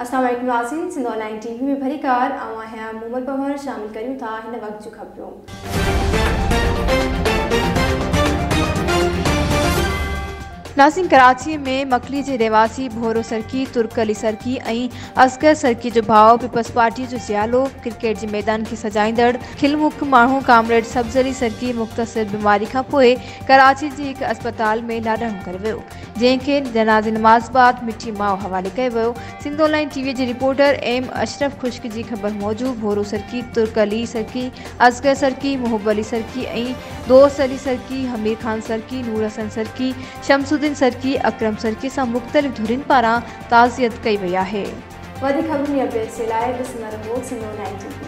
अस्सलाम वालेकुम नाज़रीन, सिंध ऑनलाइन टीवी में भरीकार आवां मोहम्मद पवर शामिल करूं था हिन वक्त जो खबरों। नाज़रीन, कराची में मकली के रहवासी भोरो सरकी, तुर्क अली सरकी और असगर सरकी जो भाव पीपल्स पार्टी जो सियालो क्रिकेट के मैदान के सजाईंदड़ खिलमुख मानू कामरेड सब्ज़ अली सरकी मुख्तसर बीमारी का पोइ कराची के एक अस्पताल में लाडम कर वो, जैसे जनाज़े नमाज बाद मिठी माओ हवाले किया वो। सिंध ऑनलाइन टीवी के रिपोर्टर एम अशरफ खुश्क की खबर मौजूद भोरो सरकी, तुर्क अली सरकी, असगर सरकी, मोहब अली सरकी और दोस्त अली सरकी, हमीर खान सरकी, नूर हसन सरकी, शमसुद्दीन सरकी, अकरम सरकी से मुख्तलिफ धुरिन पारा ताज़ियत कई वही है। वधिक खबरुनि अपडेट से लाइ ॾिसंदा रहो सिंध ऑनलाइन टीवी।